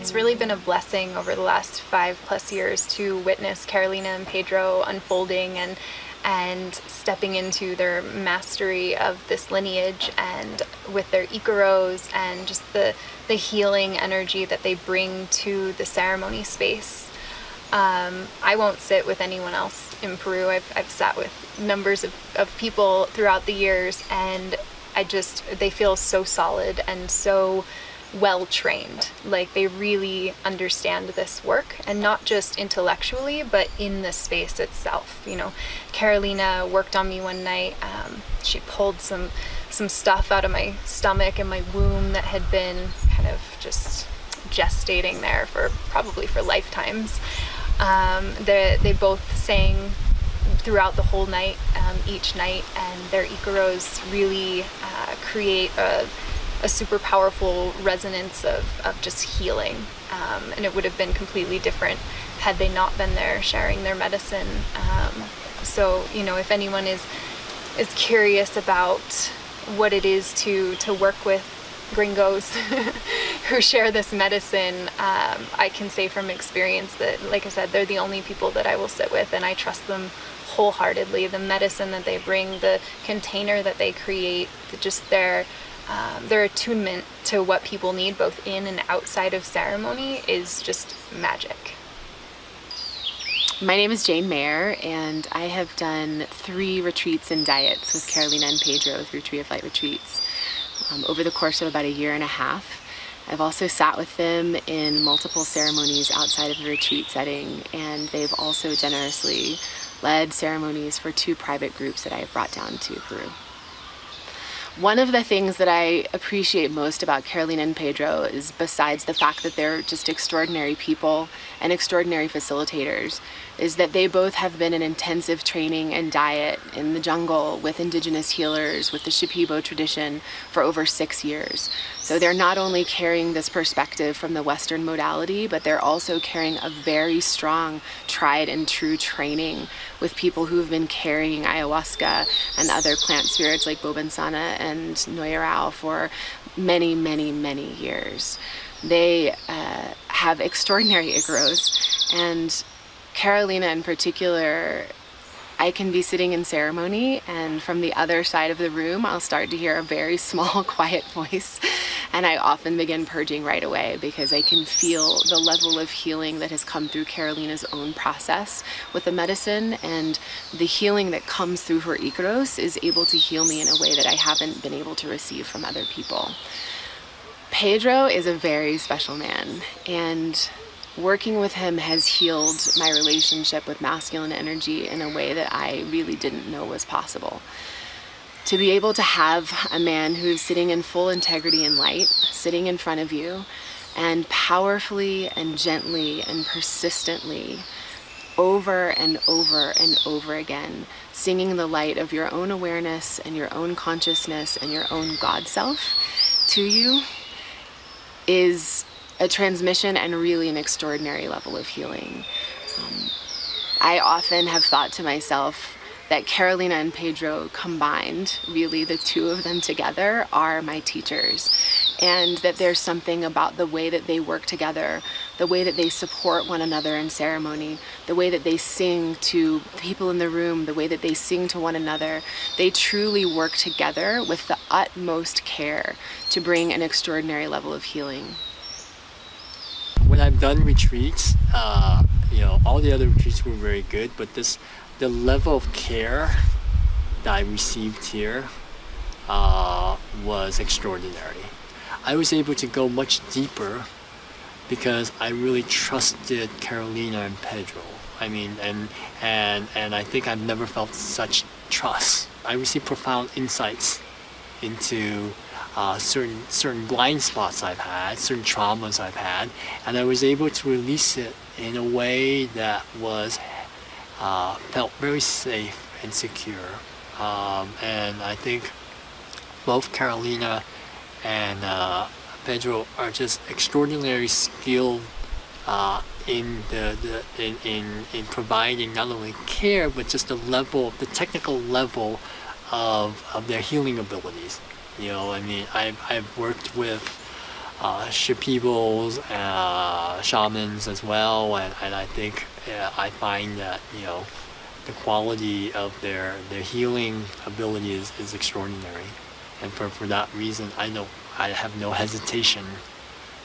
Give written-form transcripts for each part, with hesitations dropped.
it's really been a blessing over the last 5+ years to witness Carolina and Pedro unfolding and stepping into their mastery of this lineage, and with their icaros and just the healing energy that they bring to the ceremony space. I won't sit with anyone else in Peru. I've sat with numbers of people throughout the years, and they feel so solid and so well trained. Like, they really understand this work, and not just intellectually, but in the space itself. You know, Carolina worked on me one night. She pulled some stuff out of my stomach and my womb that had been kind of just gestating there probably for lifetimes. They both sang throughout the whole night, each night, and their icaros really create a super powerful resonance of just healing. And it would have been completely different had they not been there sharing their medicine. So, you know, if anyone is curious about what it is to work with gringos who share this medicine, I can say from experience that, like I said, they're the only people that I will sit with, and I trust them wholeheartedly. The medicine that they bring, the container that they create, just their attunement to what people need both in and outside of ceremony is just magic. My name is Jane Mayer, and I have done 3 retreats and diets with Carolina and Pedro through Tree of Light retreats over the course of about 1.5 years. I've also sat with them in multiple ceremonies outside of the retreat setting, and they've also generously led ceremonies for 2 private groups that I have brought down to Peru. One of the things that I appreciate most about Carolina and Pedro is, besides the fact that they're just extraordinary people and extraordinary facilitators, is that they both have been in intensive training and diet in the jungle with indigenous healers, with the Shipibo tradition, for over 6 years. So they're not only carrying this perspective from the Western modality, but they're also carrying a very strong, tried and true training with people who have been carrying ayahuasca and other plant spirits like Bobansana and Noyarao for many, many, many years. They have extraordinary icaros, and Carolina in particular, I can be sitting in ceremony, and from the other side of the room I'll start to hear a very small, quiet voice, and I often begin purging right away because I can feel the level of healing that has come through Carolina's own process with the medicine, and the healing that comes through her icaros is able to heal me in a way that I haven't been able to receive from other people. Pedro is a very special man, and working with him has healed my relationship with masculine energy in a way that I really didn't know was possible. To be able to have a man who's sitting in full integrity and light, sitting in front of you, and powerfully and gently and persistently, over and over and over again, singing the light of your own awareness and your own consciousness and your own God self to you, is a transmission and really an extraordinary level of healing. I often have thought to myself that Carolina and Pedro combined, really the 2 of them together, are my teachers, and that there's something about the way that they work together, the way that they support one another in ceremony, the way that they sing to people in the room, the way that they sing to one another. They truly work together with the utmost care to bring an extraordinary level of healing. When I've done retreats, all the other retreats were very good, but the level of care that I received here was extraordinary. I was able to go much deeper because I really trusted Carolina and Pedro. I mean, and I think I've never felt such trust. I received profound insights into certain blind spots I've had, certain traumas I've had, and I was able to release it in a way that was felt very safe and secure. And I think both Carolina and Pedro are just extraordinarily skilled in providing not only care but just the technical level of their healing abilities. I've worked with Shipibos, shamans as well, and I think I find that the quality of their healing ability is extraordinary, and for that reason I have no hesitation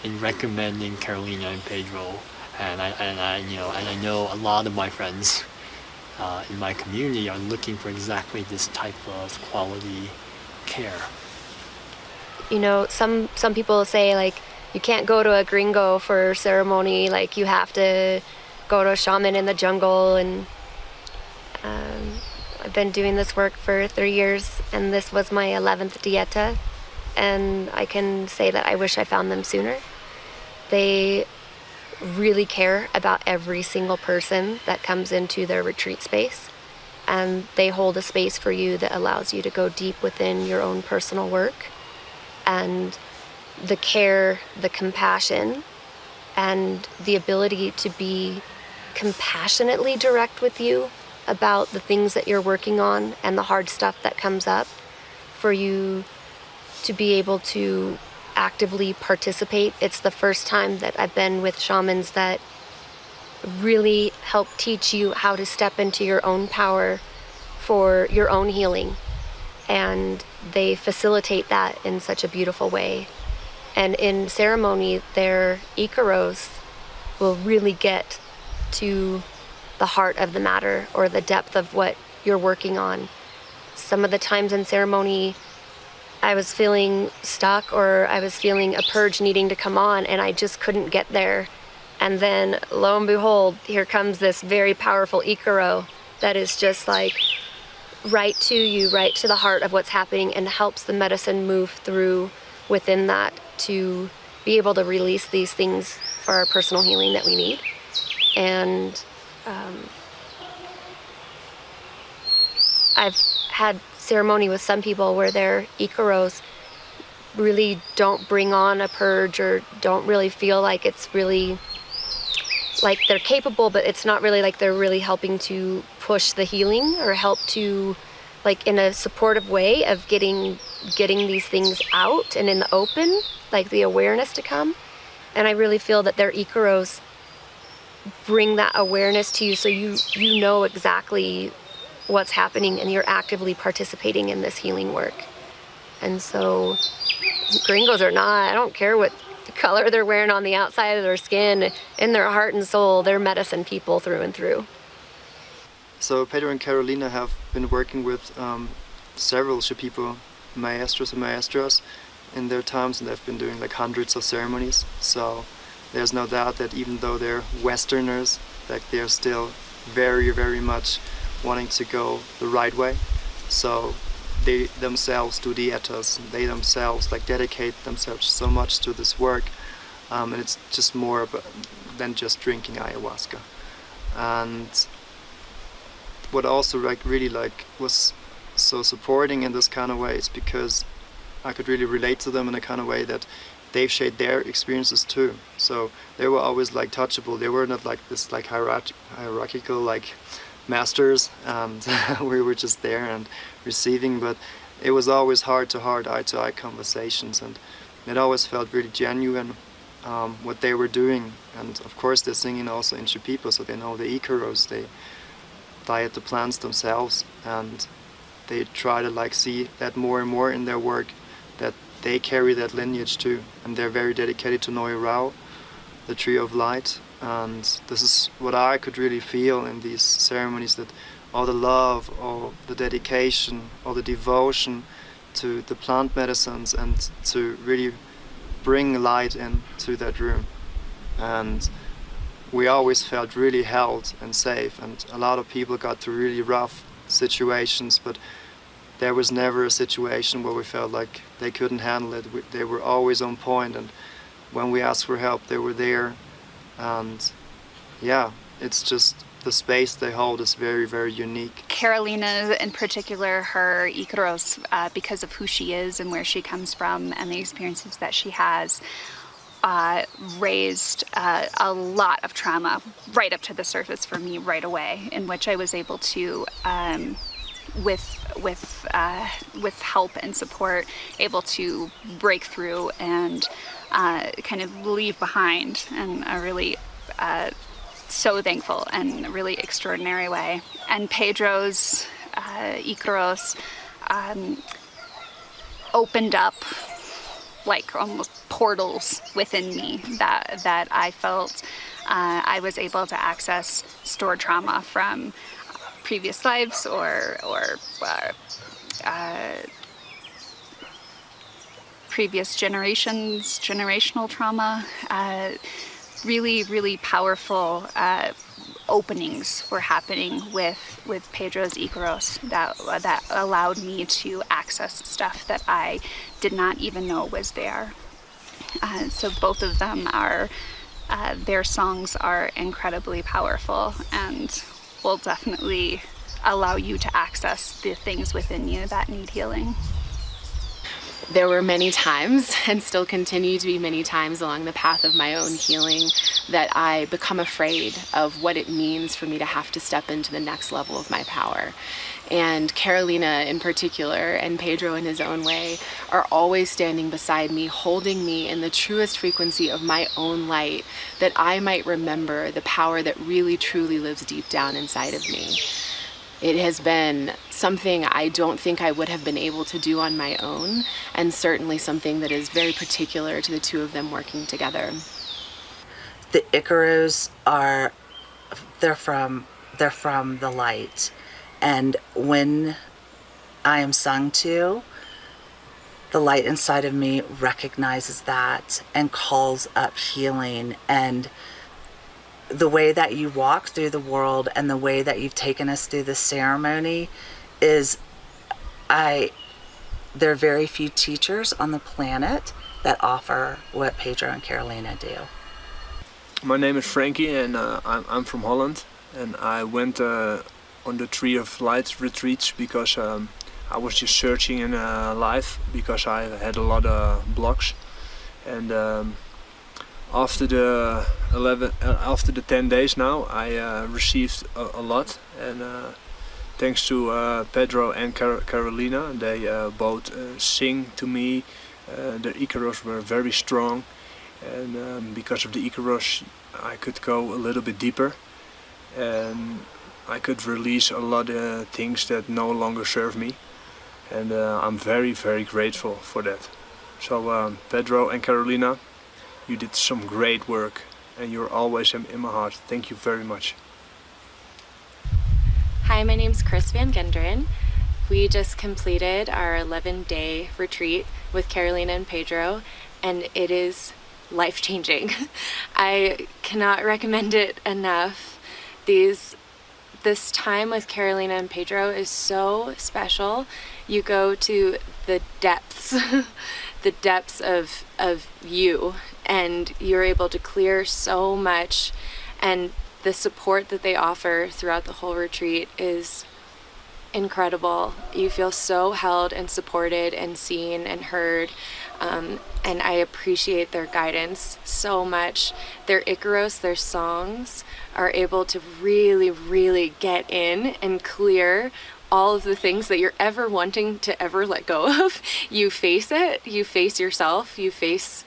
in recommending Carolina and Pedro, and I know a lot of my friends in my community are looking for exactly this type of quality care. Some people say like you can't go to a gringo for ceremony, like you have to go to a shaman in the jungle, and I've been doing this work for 3 years, and this was my 11th dieta, and I can say that I wish I found them sooner. They really care about every single person that comes into their retreat space, and they hold a space for you that allows you to go deep within your own personal work. And the care, the compassion, and the ability to be compassionately direct with you about the things that you're working on and the hard stuff that comes up, for you to be able to actively participate. It's the first time that I've been with shamans that really help teach you how to step into your own power for your own healing. And they facilitate that in such a beautiful way. And in ceremony, their icaros will really get to the heart of the matter, or the depth of what you're working on. Some of the times in ceremony, I was feeling stuck, or I was feeling a purge needing to come on, and I just couldn't get there. And then, lo and behold, here comes this very powerful icaro that is just like right to you, right to the heart of what's happening, and helps the medicine move through within that to be able to release these things for our personal healing that we need. And I've had ceremony with some people where their icaros really don't bring on a purge, or don't really feel like it's really like they're capable, but it's not really like they're really helping to push the healing or help to, like, in a supportive way of getting these things out and in the open, like the awareness to come. And I really feel that their icaros bring that awareness to you, so you know exactly what's happening, and you're actively participating in this healing work. And so gringos or not, I don't care what color they're wearing on the outside of their skin, in their heart and soul, they're medicine people through and through. So Pedro and Carolina have been working with several Shipibo maestros and maestras in their times, and they've been doing like hundreds of ceremonies. So there's no doubt that even though they're Westerners, that they're still very, very much wanting to go the right way. So they themselves do dietas, they themselves like dedicate themselves so much to this work, and it's just more than just drinking ayahuasca. And what also really was so supporting in this kind of way is because I could really relate to them in a kind of way that they've shared their experiences too. So they were always like touchable. They were not like this like hierarchical like masters, and we were just there and receiving, but it was always heart to heart, eye to eye conversations, and it always felt really genuine what they were doing. And of course they're singing also in Shipibo, so they know the icaros, they diet the plants themselves, and they try to like see that more and more in their work, that they carry that lineage too, and they're very dedicated to Noe Rao, the tree of light. And this is what I could really feel in these ceremonies, that all the love, all the dedication, all the devotion to the plant medicines, and to really bring light into that room. And we always felt really held and safe, and a lot of people got through really rough situations, but there was never a situation where we felt like they couldn't handle it. They were always on point, and when we asked for help, they were there. And yeah, it's just the space they hold is very, very unique. Carolina in particular, her icaros, because of who she is and where she comes from and the experiences that she has, raised a lot of trauma right up to the surface for me right away, in which I was able to with help and support, able to break through and kind of leave behind in a really so thankful and a really extraordinary way. And Pedro's icaros opened up like almost portals within me that I felt I was able to access stored trauma from previous lives or previous generational trauma. Really, really powerful openings were happening with Pedro's icaros that allowed me to access stuff that I did not even know was there. So both of them are, their songs are incredibly powerful and will definitely allow you to access the things within you that need healing. There were many times, and still continue to be many times along the path of my own healing, that I become afraid of what it means for me to have to step into the next level of my power. And Carolina in particular, and Pedro in his own way, are always standing beside me, holding me in the truest frequency of my own light, that I might remember the power that really truly lives deep down inside of me. It has been something I don't think I would have been able to do on my own, and certainly something that is very particular to the two of them working together. The icaros they're from the light, and when I am sung to, the light inside of me recognizes that and calls up healing. And the way that you walk through the world and the way that you've taken us through this ceremony is, there are very few teachers on the planet that offer what Pedro and Carolina do. My name is Frankie, and I'm from Holland, and I went on the Tree of Light retreats because I was just searching in life because I had a lot of blocks, and after the 10 days now, I received a lot, and thanks to Pedro and Carolina, they both sing to me. Their icaros were very strong, and because of the icaros, I could go a little bit deeper, and I could release a lot of things that no longer serve me, and I'm very, very grateful for that. So Pedro and Carolina, you did some great work, and you're always in my heart. Thank you very much. Hi, my name's Chris Van Genderen. We just completed our 11-day retreat with Carolina and Pedro, and it is life-changing. I cannot recommend it enough. This time with Carolina and Pedro is so special. You go to the depths, the depths of you, and you're able to clear so much, and the support that they offer throughout the whole retreat is incredible. You feel so held and supported and seen and heard, and I appreciate their guidance so much. Their icaros, their songs, are able to really, really get in and clear all of the things that you're ever wanting to ever let go of. You face it, you face yourself, you face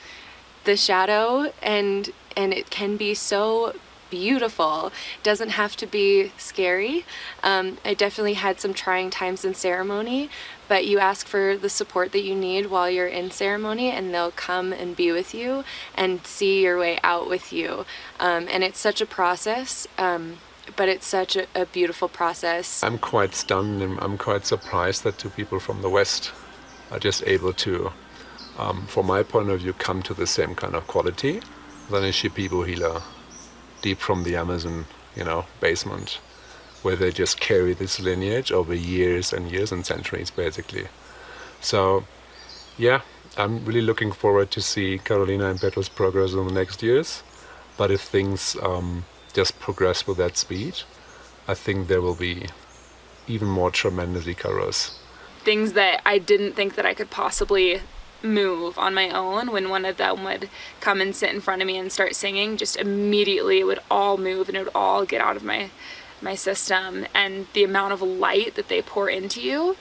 the shadow, and it can be so beautiful. It doesn't have to be scary. I definitely had some trying times in ceremony, but you ask for the support that you need while you're in ceremony, and they'll come and be with you and see your way out with you. And it's such a process, but it's such a beautiful process. I'm quite stunned, and I'm quite surprised that two people from the West are just able to, from my point of view, come to the same kind of quality than a Shipibo healer deep from the Amazon, basement, where they just carry this lineage over years and years and centuries, basically. So, yeah, I'm really looking forward to see Carolina and Pedro's progress in the next years. But if things just progress with that speed, I think there will be even more tremendous icaros. Things that I didn't think that I could possibly move on my own. When one of them would come and sit in front of me and start singing, just immediately it would all move and it would all get out of my my system, and the amount of light that they pour into you.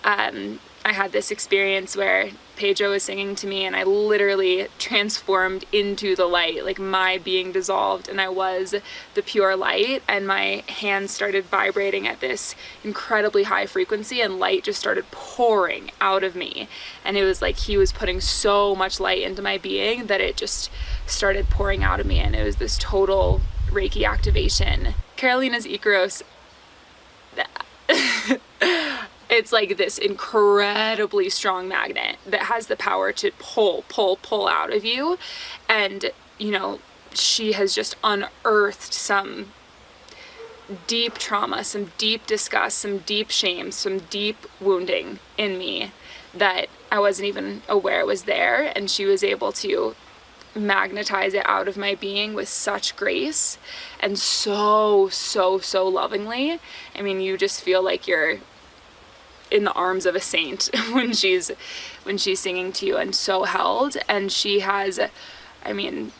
I had this experience where Pedro was singing to me and I literally transformed into the light, like my being dissolved and I was the pure light, and my hands started vibrating at this incredibly high frequency and light just started pouring out of me. And it was like he was putting so much light into my being that it just started pouring out of me, and it was this total Reiki activation. Carolina's icaros, it's like this incredibly strong magnet that has the power to pull out of you. And, you know, she has just unearthed some deep trauma, some deep disgust, some deep shame, some deep wounding in me that I wasn't even aware was there. And she was able to magnetize it out of my being with such grace and so lovingly. I mean, you just feel like you're in the arms of a saint when she's singing to you, and so held. And she has, I mean,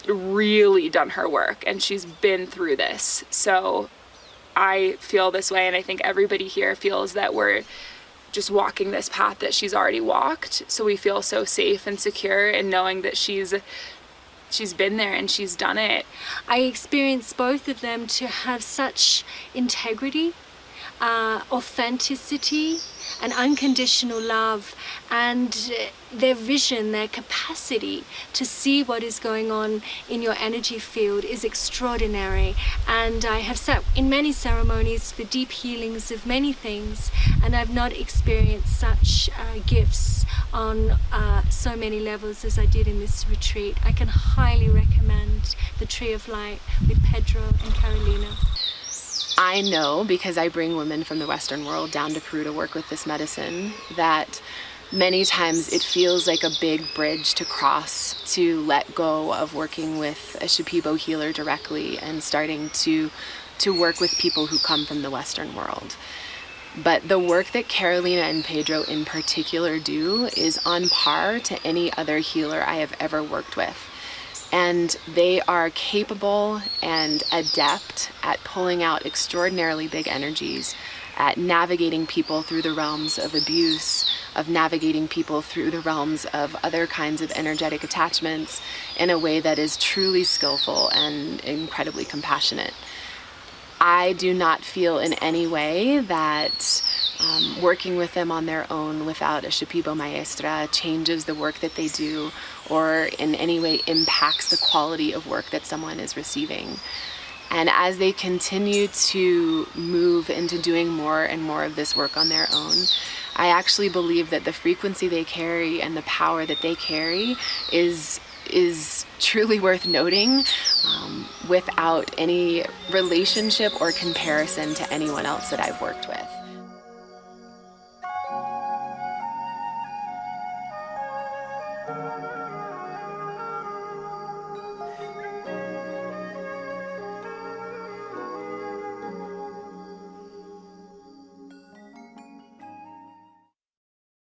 really done her work, and she's been through this. So I feel this way, and I think everybody here feels that we're just walking this path that she's already walked. So we feel so safe and secure in knowing that she's been there and she's done it. I experienced both of them to have such integrity, authenticity, and unconditional love, and their vision, their capacity to see what is going on in your energy field is extraordinary. And I have sat in many ceremonies for deep healings of many things, and I've not experienced such gifts on so many levels as I did in this retreat. I can highly recommend the Tree of Light with Pedro and Carolina. I know, because I bring women from the Western world down to Peru to work with this medicine, that many times it feels like a big bridge to cross, to let go of working with a Shipibo healer directly and starting to work with people who come from the Western world. But the work that Carolina and Pedro in particular do is on par to any other healer I have ever worked with. And they are capable and adept at pulling out extraordinarily big energies, at navigating people through the realms of abuse, of navigating people through the realms of other kinds of energetic attachments in a way that is truly skillful and incredibly compassionate. I do not feel in any way that working with them on their own without a Shipibo maestra changes the work that they do or in any way impacts the quality of work that someone is receiving. And as they continue to move into doing more and more of this work on their own, I actually believe that the frequency they carry and the power that they carry is truly worth noting without any relationship or comparison to anyone else that I've worked with.